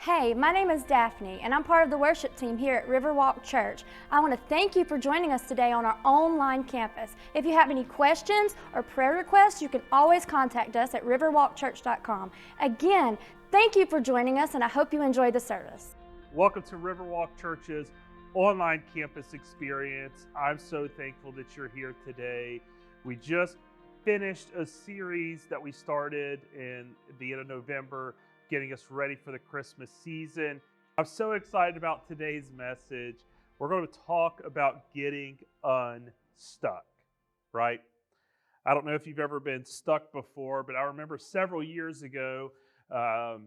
Hey, my name is Daphne, and I'm part of the worship team here at Riverwalk Church. I want to thank you for joining us today on our online campus. If you have any questions or prayer requests, you can always contact us at riverwalkchurch.com. Again, thank you for joining us, and I hope you enjoy the service. Welcome to Riverwalk Church's online campus experience. I'm so thankful that you're here today. We just finished a series that we started in the end of November, getting us ready for the Christmas season. I'm so excited about today's message. We're going to talk about getting unstuck, right? I don't know if you've ever been stuck before, but I remember several years ago, I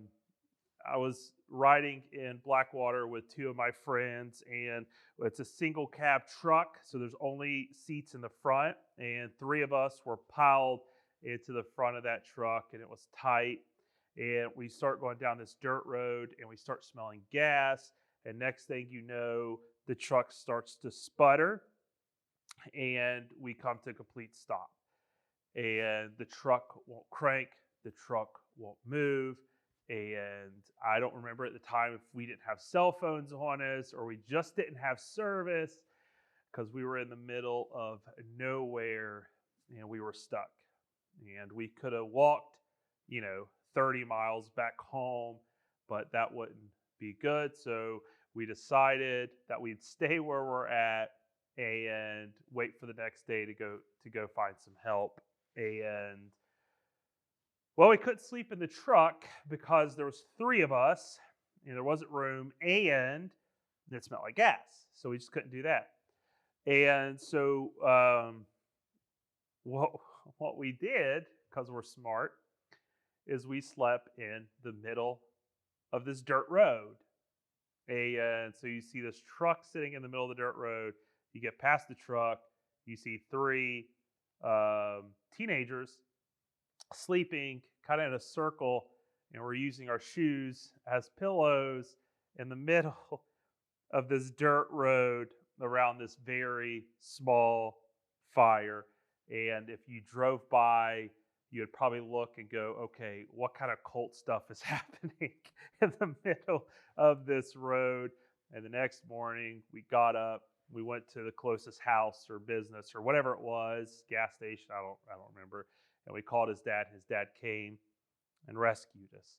was riding in Blackwater with two of my friends, and it's a single cab truck, so there's only seats in the front, and three of us were piled into the front of that truck, and it was tight. And we start going down this dirt road, and we start smelling gas, and next thing you know, the truck starts to sputter, and we come to a complete stop. And the truck won't crank, the truck won't move. And I don't remember at the time if we didn't have cell phones on us or we just didn't have service, because we were in the middle of nowhere and we were stuck. And we could have walked, 30 miles back home, but that wouldn't be good. So we decided that we'd stay where we're at and wait for the next day to go find some help. And well, we couldn't sleep in the truck because there was three of us and there wasn't room, and it smelled like gas. So we just couldn't do that. And so what we did, because we're smart, is we slept in the middle of this dirt road. And so you see this truck sitting in the middle of the dirt road. You get past the truck, you see three teenagers sleeping kind of in a circle, and we're using our shoes as pillows in the middle of this dirt road around this very small fire. And if you drove by, you'd probably look and go, okay, what kind of cult stuff is happening in the middle of this road? And the next morning we got up, we went to the closest house or business or whatever it was, gas station, I don't remember. And we called his dad. His dad came and rescued us.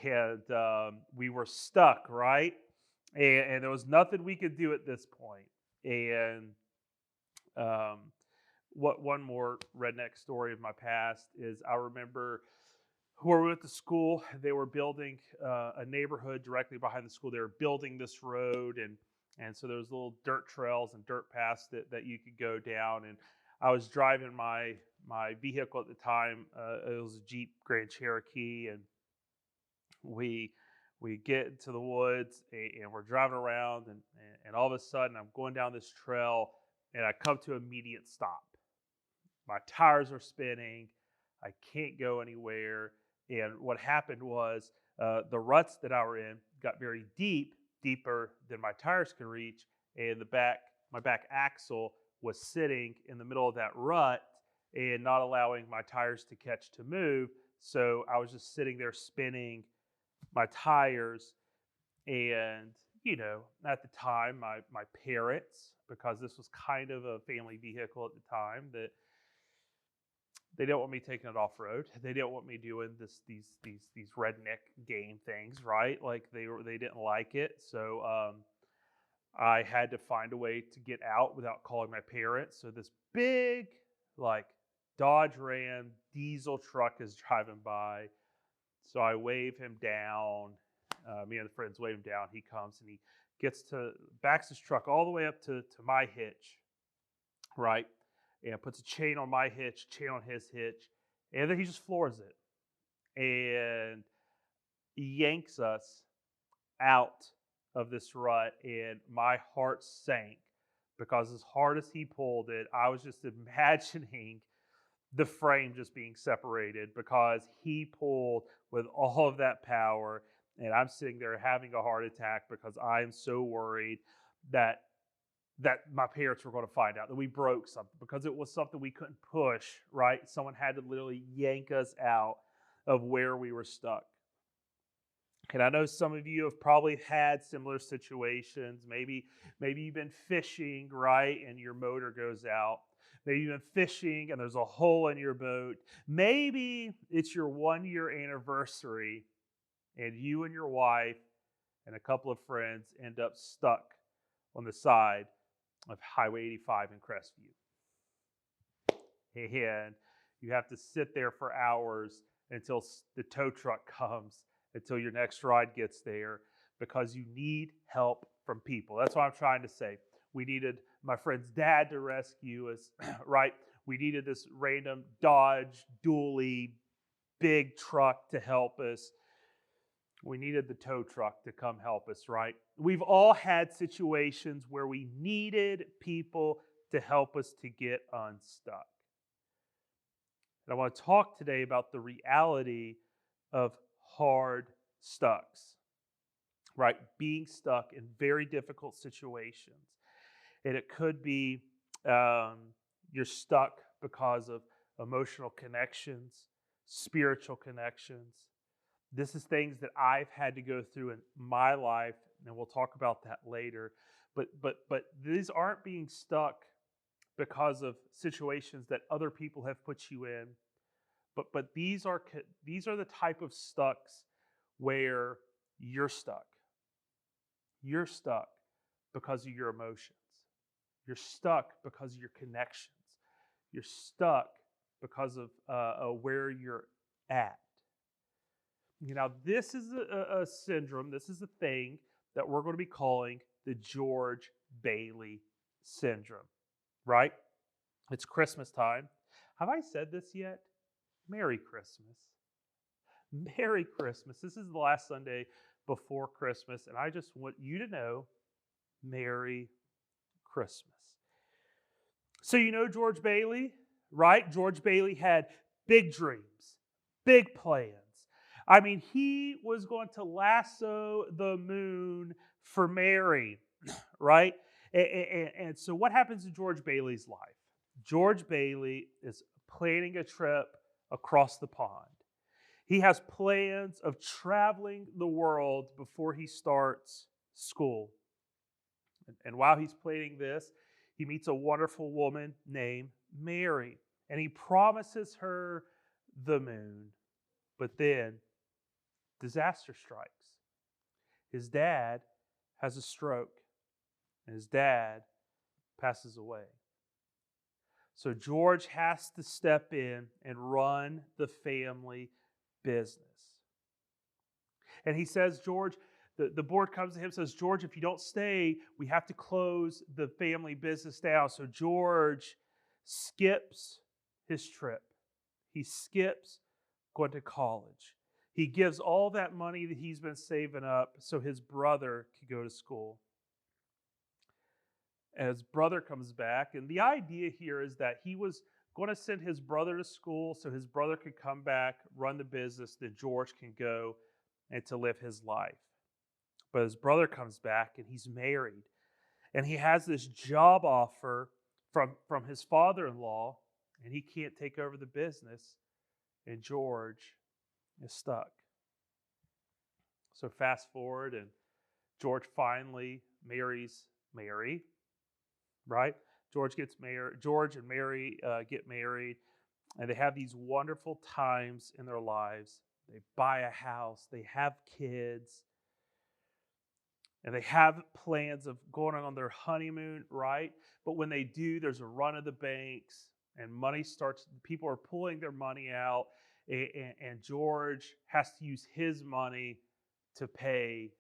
And we were stuck, right? And there was nothing we could do at this point. And what one more redneck story of my past is, I remember where we went to school, they were building a neighborhood directly behind the school. They were building this road, and so there was little dirt trails and dirt paths that you could go down. And I was driving my vehicle at the time. It was a Jeep Grand Cherokee, and we get into the woods, and we're driving around, and all of a sudden I'm going down this trail, and I come to an immediate stop. My tires are spinning. I can't go anywhere. And what happened was the ruts that I were in got very deep, deeper than my tires could reach, and my back axle was sitting in the middle of that rut and not allowing my tires to move. So I was just sitting there spinning my tires. And at the time, my parents, because this was kind of a family vehicle at the time, that they didn't want me taking it off road. They didn't want me doing these redneck game things, right? Like they didn't like it. So I had to find a way to get out without calling my parents. So this big, like, Dodge Ram diesel truck is driving by. So I wave him down. Me and the friends wave him down. He comes and he backs his truck all the way up to my hitch, right? And puts a chain on my hitch, chain on his hitch, and then he just floors it and yanks us out of this rut. And my heart sank, because as hard as he pulled it, I was just imagining the frame just being separated, because he pulled with all of that power, and I'm sitting there having a heart attack because I am so worried that my parents were going to find out that we broke something, because it was something we couldn't push, right? Someone had to literally yank us out of where we were stuck. And I know some of you have probably had similar situations. Maybe you've been fishing, right, and your motor goes out. Maybe you've been fishing and there's a hole in your boat. Maybe it's your 1 year anniversary and you and your wife and a couple of friends end up stuck on the side of Highway 85 in Crestview. And you have to sit there for hours until the tow truck comes, until your next ride gets there, because you need help from people. That's what I'm trying to say. We needed my friend's dad to rescue us, right? We needed this random Dodge dually big truck to help us. We needed the tow truck to come help us, right? We've all had situations where we needed people to help us to get unstuck. And I want to talk today about the reality of hard stucks, right? Being stuck in very difficult situations. And it could be you're stuck because of emotional connections, spiritual connections. This is things that I've had to go through in my life, and we'll talk about that later. But these aren't being stuck because of situations that other people have put you in. But these are the type of stucks where you're stuck. You're stuck because of your emotions. You're stuck because of your connections. You're stuck because of where you're at. Now, this is a syndrome. This is a thing that we're going to be calling the George Bailey syndrome, right? It's Christmas time. Have I said this yet? Merry Christmas. Merry Christmas. This is the last Sunday before Christmas, and I just want you to know, Merry Christmas. So you know George Bailey, right? George Bailey had big dreams, big plans. I mean, he was going to lasso the moon for Mary, right? And so what happens in George Bailey's life? George Bailey is planning a trip across the pond. He has plans of traveling the world before he starts school. And while he's planning this, he meets a wonderful woman named Mary. And he promises her the moon. But then disaster strikes. His dad has a stroke, and his dad passes away. So George has to step in and run the family business. And he says, George, the board comes to him and says, George, if you don't stay, we have to close the family business down. So George skips his trip. He skips going to college. He gives all that money that he's been saving up so his brother could go to school. And his brother comes back, and the idea here is that he was going to send his brother to school so his brother could come back, run the business, that George can go and to live his life. But his brother comes back and he's married. And he has this job offer from his father-in-law, and he can't take over the business. And George is stuck. So fast forward, and George finally marries Mary, right? George and Mary get married, and they have these wonderful times in their lives. They buy a house, they have kids, and they have plans of going on their honeymoon, right? But when they do, there's a run of the banks, and people are pulling their money out, and George has to use his money to pay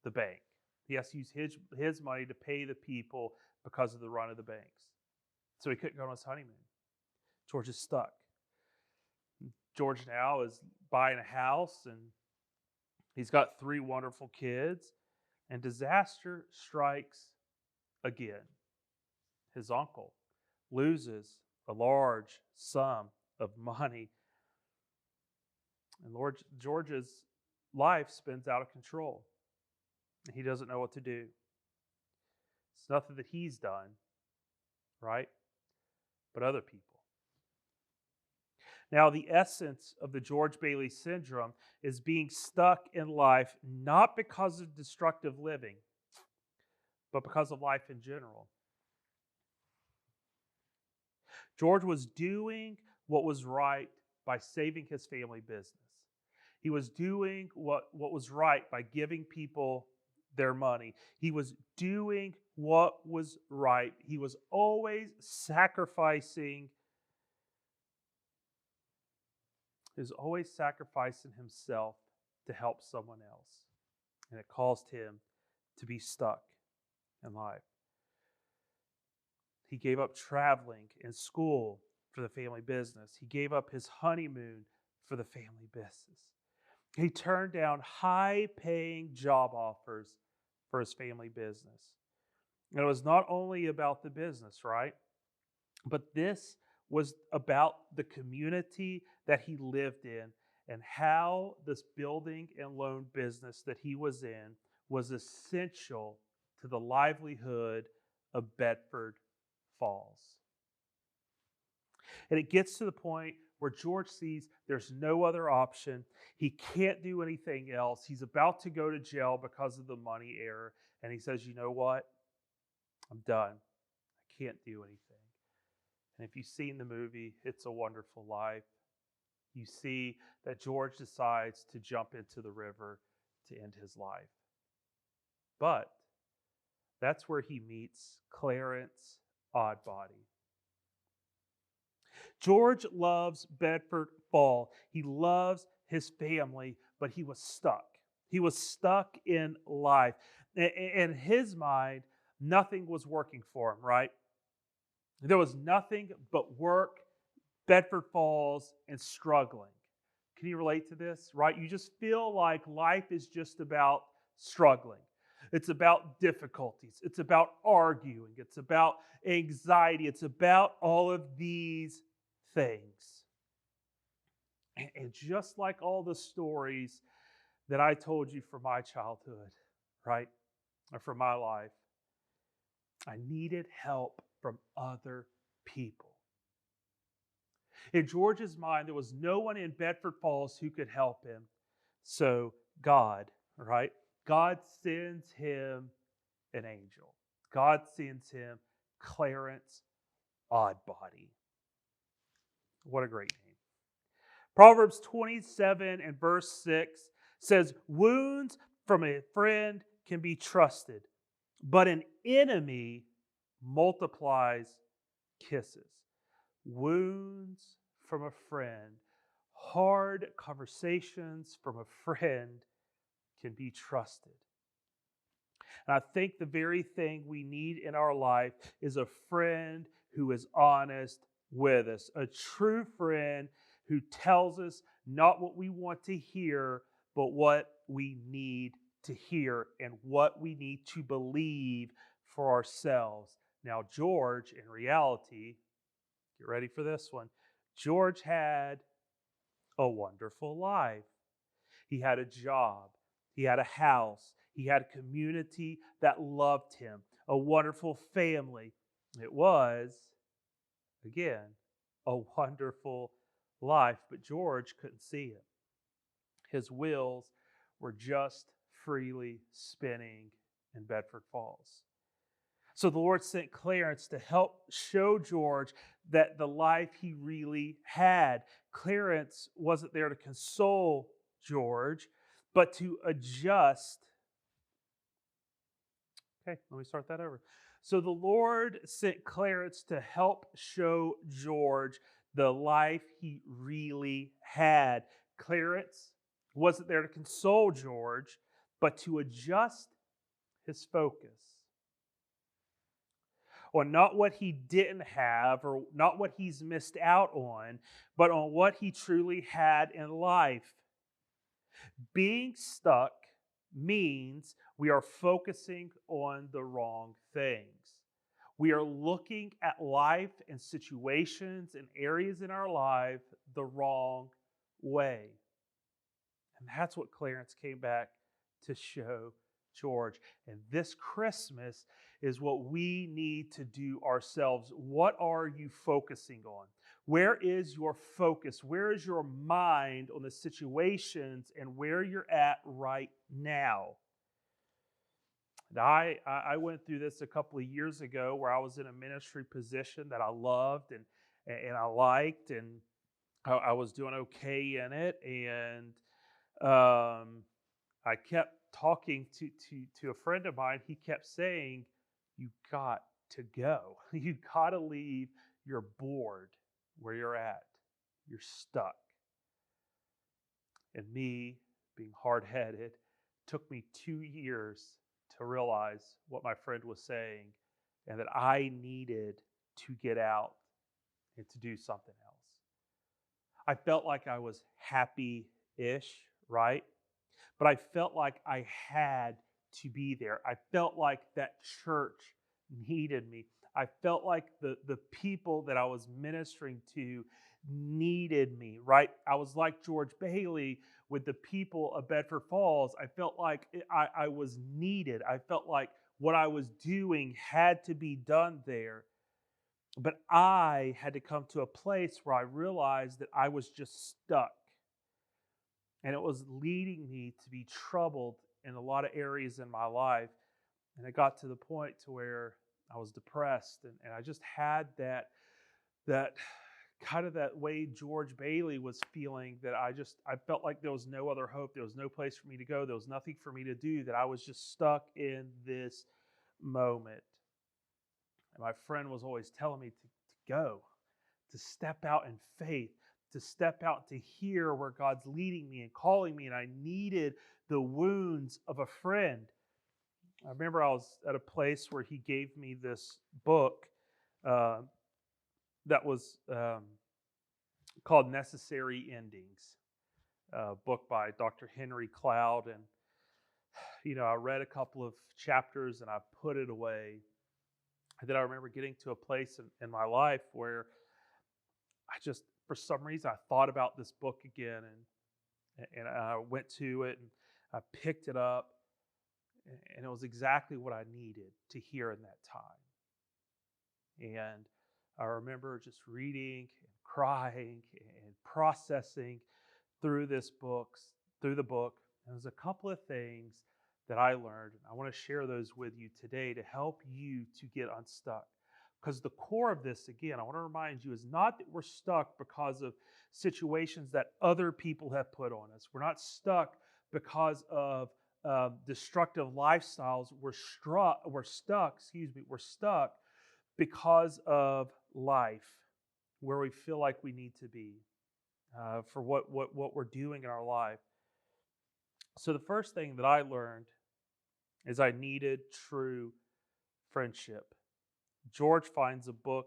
the bank. He has to use his money to pay the people because of the run of the banks. So he couldn't go on his honeymoon. George is stuck. George now is buying a house, and he's got 3 wonderful kids, and disaster strikes again. His uncle loses a large sum of money, and George's life spins out of control. He doesn't know what to do. It's nothing that he's done, right? But other people. Now, the essence of the George Bailey syndrome is being stuck in life not because of destructive living, but because of life in general. George was doing what was right by saving his family business. He was doing what was right by giving people their money. He was doing what was right. He was always sacrificing. He was always sacrificing himself to help someone else. And it caused him to be stuck in life. He gave up traveling and school for the family business. He gave up his honeymoon for the family business. He turned down high-paying job offers for his family business. And it was not only about the business, right? But this was about the community that he lived in and how this building and loan business that he was in was essential to the livelihood of Bedford Falls. And it gets to the point where George sees there's no other option. He can't do anything else. He's about to go to jail because of the money error. And he says, you know what? I'm done. I can't do anything. And if you've seen the movie, It's a Wonderful Life, you see that George decides to jump into the river to end his life. But that's where he meets Clarence Oddbody. George loves Bedford Falls. He loves his family, but he was stuck. He was stuck in life. In his mind, nothing was working for him, right? There was nothing but work, Bedford Falls, and struggling. Can you relate to this, right? You just feel like life is just about struggling. It's about difficulties. It's about arguing. It's about anxiety. It's about all of these things. And just like all the stories that I told you from my childhood, right? Or from my life, I needed help from other people. In George's mind, there was no one in Bedford Falls who could help him. So God, right? God sends him an angel. God sends him Clarence Oddbody. What a great name. Proverbs 27 and verse 6 says, wounds from a friend can be trusted, but an enemy multiplies kisses. Wounds from a friend, hard conversations from a friend can be trusted. And I think the very thing we need in our life is a friend who is honest with us, a true friend who tells us not what we want to hear, but what we need to hear and what we need to believe for ourselves. Now, George, in reality, get ready for this one. George had a wonderful life. He had a job. He had a house. He had a community that loved him. A wonderful family. It was, again, a wonderful life. But George couldn't see it. His wheels were just freely spinning in Bedford Falls. So the Lord sent Clarence to help show George that the life he really had. Clarence wasn't there to console George, but to adjust. Okay, let me start that over. So the Lord sent Clarence to help show George the life he really had. Clarence wasn't there to console George, but to adjust his focus on not what he didn't have or not what he's missed out on, but on what he truly had in life. Being stuck means we are focusing on the wrong things. We are looking at life and situations and areas in our life the wrong way. And that's what Clarence came back to show George. And this Christmas is what we need to do ourselves. What are you focusing on? Where is your focus? Where is your mind on the situations and where you're at right now? And I went through this a couple of years ago where I was in a ministry position that I loved and I liked, and I was doing okay in it. And I kept talking to a friend of mine. He kept saying, "You got to go. You got to leave. You're bored where you're at. You're stuck." And me, being hard headed, took me 2 years to realize what my friend was saying and that I needed to get out and to do something else. I felt like I was happy ish, right? But I felt like I had to be there. I felt like that church needed me. I felt like the people that I was ministering to needed me, right? I was like George Bailey with the people of Bedford Falls. I felt like I was needed. I felt like what I was doing had to be done there. But I had to come to a place where I realized that I was just stuck. And it was leading me to be troubled in a lot of areas in my life. And it got to the point to where I was depressed, and I just had that kind of that way George Bailey was feeling, that I felt like there was no other hope. There was no place for me to go. There was nothing for me to do, that I was just stuck in this moment. And my friend was always telling me to go, to step out in faith, to step out, to hear where God's leading me and calling me. And I needed the wounds of a friend. I remember I was at a place where he gave me this book uh, that was called Necessary Endings, a book by Dr. Henry Cloud. And, I read a couple of chapters and I put it away. And then I remember getting to a place in my life where for some reason, I thought about this book again, and I went to it and I picked it up, and it was exactly what I needed to hear in that time. And I remember just reading and crying and processing through through the book. And there's a couple of things that I learned, and I want to share those with you today to help you to get unstuck. Because the core of this, again, I want to remind you, is not that we're stuck because of situations that other people have put on us. We're not stuck because of destructive lifestyles. We're stuck because of life, where we feel like we need to be for what we're doing in our life. So the first thing that I learned is I needed true friendship. George finds a book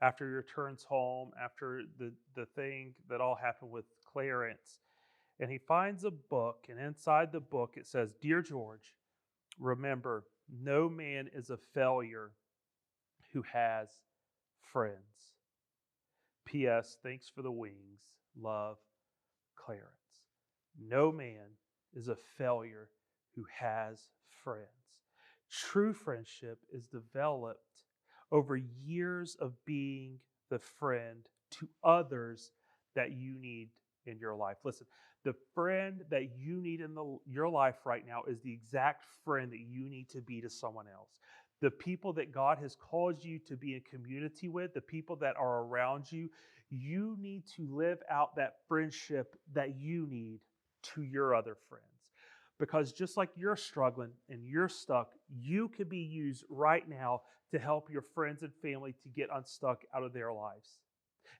after he returns home, after the thing that all happened with Clarence. And he finds a book, and inside the book it says, "Dear George, remember, no man is a failure who has friends. P.S. Thanks for the wings. Love, Clarence." No man is a failure who has friends. True friendship is developed over years of being the friend to others that you need in your life. Listen, the friend that you need in your life right now is the exact friend that you need to be to someone else. The people that God has called you to be in community with, the people that are around you, you need to live out that friendship that you need to your other friends. Because just like you're struggling and you're stuck, you could be used right now to help your friends and family to get unstuck out of their lives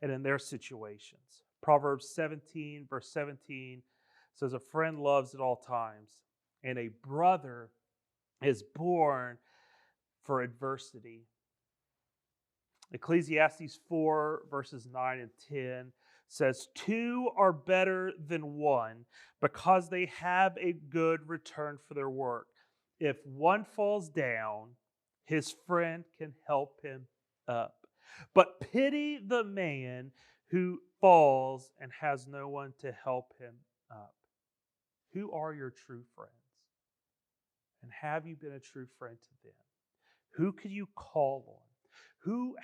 and in their situations. Proverbs 17, verse 17 says, "A friend loves at all times, and a brother is born for adversity." Ecclesiastes 4, verses 9 and 10 says, "Two are better than one because they have a good return for their work. If one falls down, his friend can help him up. But pity the man who falls and has no one to help him up." Who are your true friends? And have you been a true friend to them? Who could you call on? Who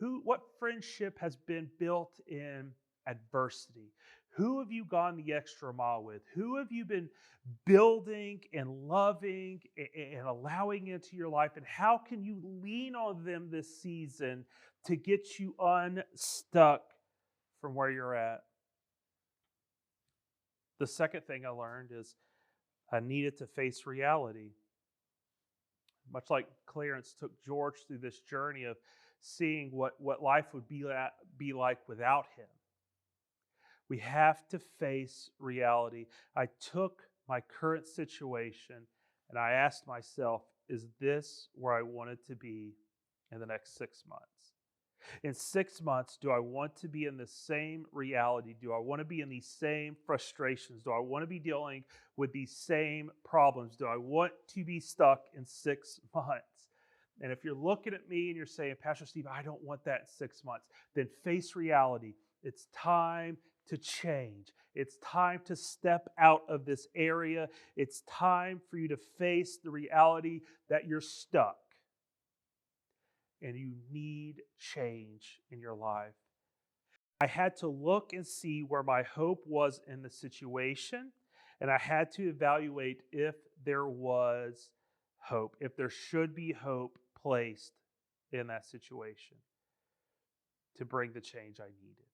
What friendship has been built in adversity? Who have you gone the extra mile with? Who have you been building and loving and allowing into your life? And how can you lean on them this season to get you unstuck from where you're at? The second thing I learned is I needed to face reality. Much like Clarence took George through this journey of seeing what life would be like without him. We have to face reality. I took my current situation and I asked myself, is this where I wanted to be in the next 6 months? In 6 months, do I want to be in the same reality? Do I want to be in these same frustrations? Do I want to be dealing with these same problems? Do I want to be stuck in 6 months? And if you're looking at me and you're saying, Pastor Steve, I don't want that in 6 months, then face reality. It's time to change. It's time to step out of this area. It's time for you to face the reality that you're stuck and you need change in your life. I had to look and see where my hope was in the situation, and I had to evaluate if there was hope, if there should be hope placed in that situation to bring the change I needed.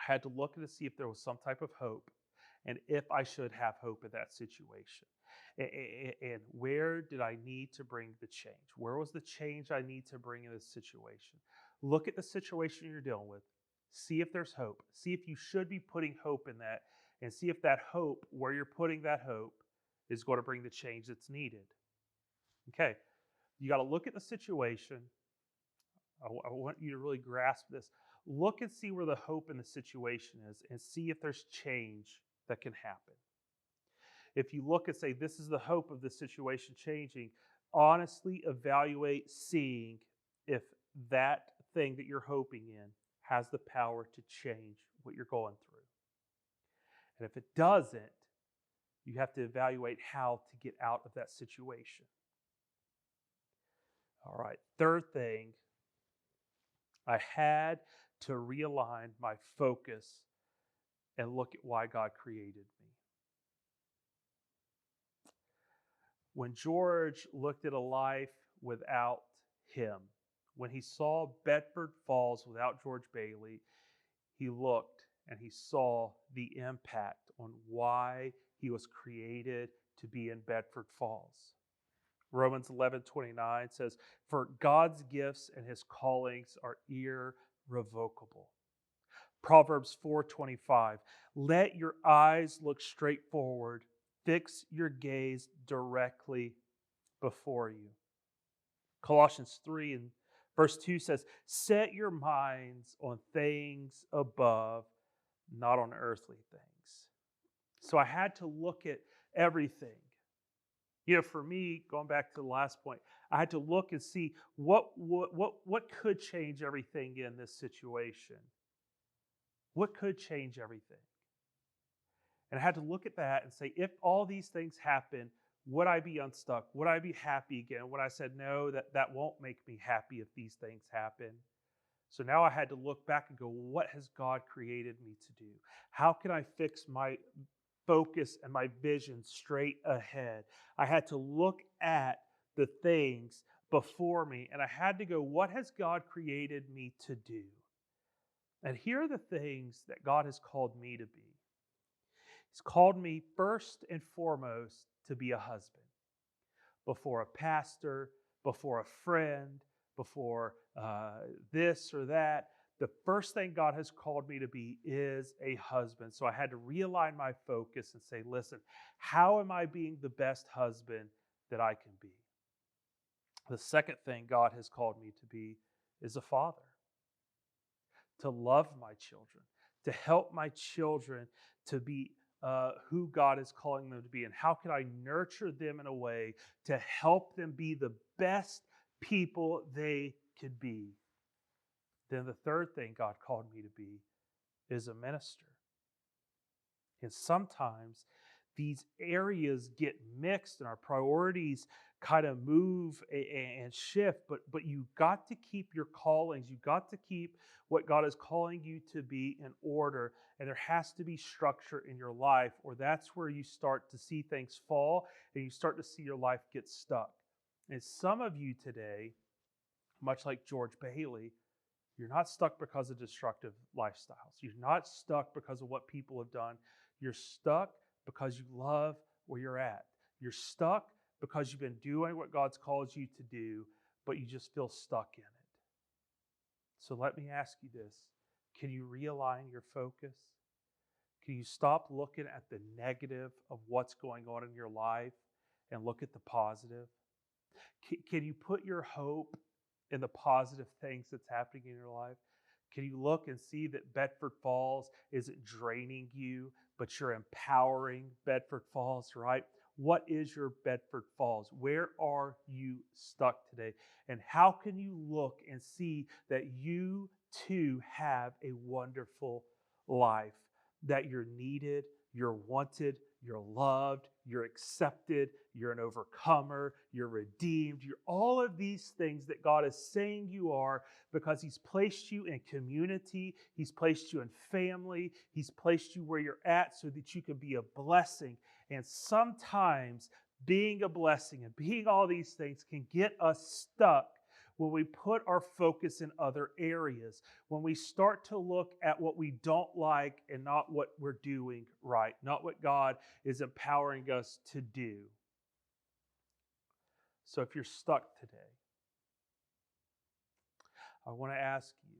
I had to look to see if there was some type of hope and if I should have hope in that situation. And where did I need to bring the change? Where was the change I need to bring in this situation? Look at the situation you're dealing with. See if there's hope. See if you should be putting hope in that, and see if that hope, where you're putting that hope, is going to bring the change that's needed. Okay, you got to look at the situation. I want you to really grasp this. Look and see where the hope in the situation is, and see if there's change that can happen. If you look and say, this is the hope of the situation changing, honestly evaluate seeing if that thing that you're hoping in has the power to change what you're going through. And if it doesn't, you have to evaluate how to get out of that situation. All right, third thing, I had to realign my focus and look at why God created me. When George looked at a life without him, when he saw Bedford Falls without George Bailey, he looked and he saw the impact on why he was created to be in Bedford Falls. Romans 11:29 says, "For God's gifts and his callings are irrevocable." Proverbs 4:25, "Let your eyes look straight forward. Fix your gaze directly before you." Colossians 3 and verse 2 says, "Set your minds on things above, not on earthly things." So I had to look at everything. For me, going back to the last point, I had to look and see what could change everything in this situation. What could change everything? And I had to look at that and say, if all these things happen, would I be unstuck? Would I be happy again? Would I said, no, that won't make me happy if these things happen. So now I had to look back and go, what has God created me to do? How can I fix my focus and my vision straight ahead? I had to look at the things before me, and I had to go, what has God created me to do? And here are the things that God has called me to be. He's called me first and foremost to be a husband. Before a pastor, before a friend, before this or that, the first thing God has called me to be is a husband. So I had to realign my focus and say, listen, how am I being the best husband that I can be? The second thing God has called me to be is a father. To love my children, to help my children to be who God is calling them to be. And how can I nurture them in a way to help them be the best people they could be? Then the third thing God called me to be is a minister. And sometimes these areas get mixed and our priorities kind of move and shift, but you got to keep your callings. You got to keep what God is calling you to be in order, and there has to be structure in your life, or that's where you start to see things fall and you start to see your life get stuck. And some of you today, much like George Bailey, you're not stuck because of destructive lifestyles. You're not stuck because of what people have done. You're stuck because you love where you're at. You're stuck because you've been doing what God's called you to do, but you just feel stuck in it. So let me ask you this. Can you realign your focus? Can you stop looking at the negative of what's going on in your life and look at the positive? Can you put your hope in the positive things that's happening in your life? Can you look and see that Bedford Falls isn't draining you, but you're empowering Bedford Falls, right? What is your Bedford Falls? Where are you stuck today? And how can you look and see that you too have a wonderful life, that you're needed, you're wanted, you're loved, you're accepted, you're an overcomer, you're redeemed, you're all of these things that God is saying you are, because He's placed you in community, He's placed you in family, He's placed you where you're at so that you can be a blessing. And sometimes being a blessing and being all these things can get us stuck when we put our focus in other areas, when we start to look at what we don't like and not what we're doing right, not what God is empowering us to do. So if you're stuck today, I want to ask you,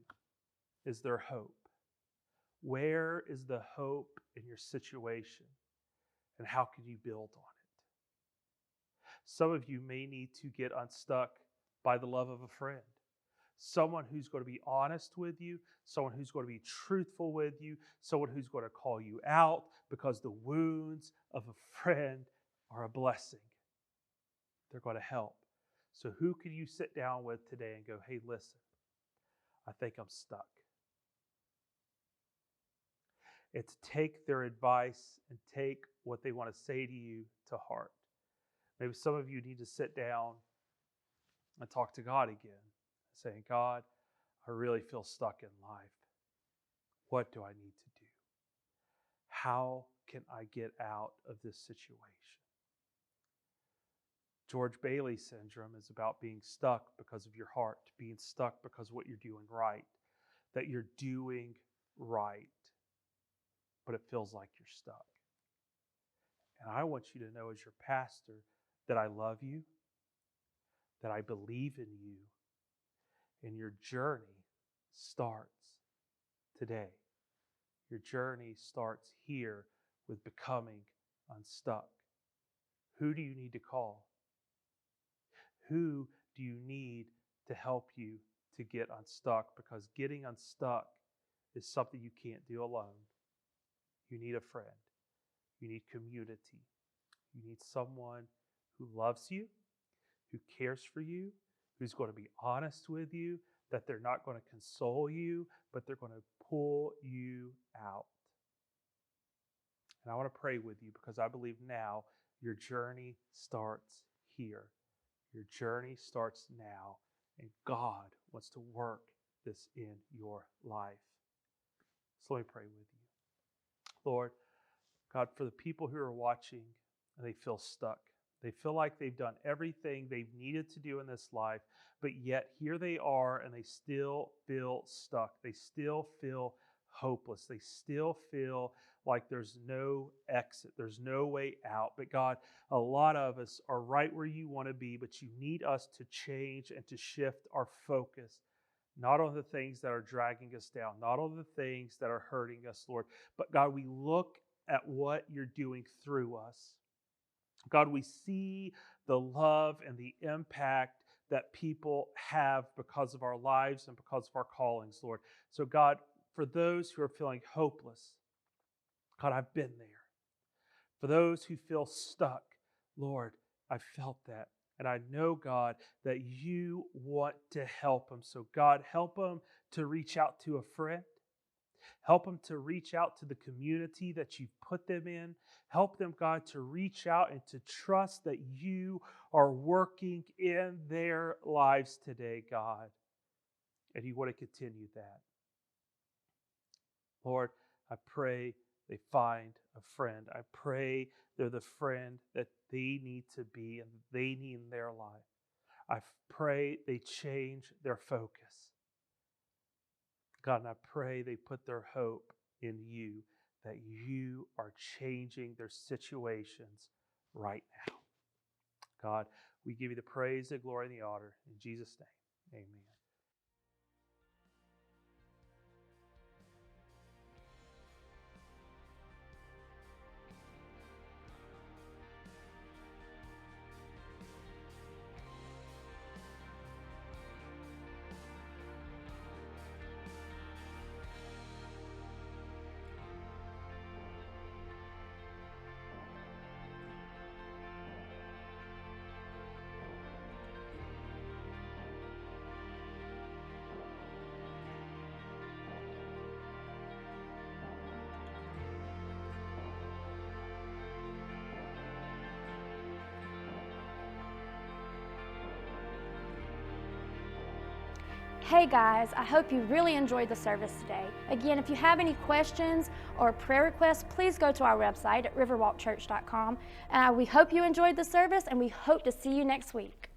is there hope? Where is the hope in your situation? And how can you build on it? Some of you may need to get unstuck by the love of a friend. Someone who's going to be honest with you, someone who's going to be truthful with you, someone who's going to call you out, because the wounds of a friend are a blessing. They're going to help. So who can you sit down with today and go, hey, listen, I think I'm stuck. And to take their advice and take what they want to say to you to heart. Maybe some of you need to sit down and talk to God again, saying, God, I really feel stuck in life. What do I need to do? How can I get out of this situation? George Bailey syndrome is about being stuck because of your heart, being stuck because of what you're doing right, that you're doing right, but it feels like you're stuck. And I want you to know, as your pastor, that I love you, that I believe in you, and your journey starts today. Your journey starts here with becoming unstuck. Who do you need to call? Who do you need to help you to get unstuck? Because getting unstuck is something you can't do alone. You need a friend. You need community. You need someone who loves you, who cares for you, who's going to be honest with you, that they're not going to console you, but they're going to pull you out. And I want to pray with you, because I believe now your journey starts here. Your journey starts now, and God wants to work this in your life. So let me pray with you. Lord, God, for the people who are watching and they feel stuck, they feel like they've done everything they've needed to do in this life, but yet here they are and they still feel stuck. They still feel hopeless. They still feel like there's no exit. There's no way out. But God, a lot of us are right where you want to be, but you need us to change and to shift our focus, not on the things that are dragging us down, not on the things that are hurting us, Lord. But God, we look at what you're doing through us. God, we see the love and the impact that people have because of our lives and because of our callings, Lord. So God, for those who are feeling hopeless, God, I've been there. For those who feel stuck, Lord, I felt that. And I know, God, that you want to help them. So God, help them to reach out to a friend. Help them to reach out to the community that you've put them in. Help them, God, to reach out and to trust that you are working in their lives today, God. And you want to continue that. Lord, I pray they find a friend. I pray they're the friend that they need to be and they need in their life. I pray they change their focus. God, and I pray they put their hope in you, that you are changing their situations right now. God, we give you the praise, the glory, and the honor. In Jesus' name, amen. Hey guys, I hope you really enjoyed the service today. Again, if you have any questions or prayer requests, please go to our website at riverwalkchurch.com. We hope you enjoyed the service, and we hope to see you next week.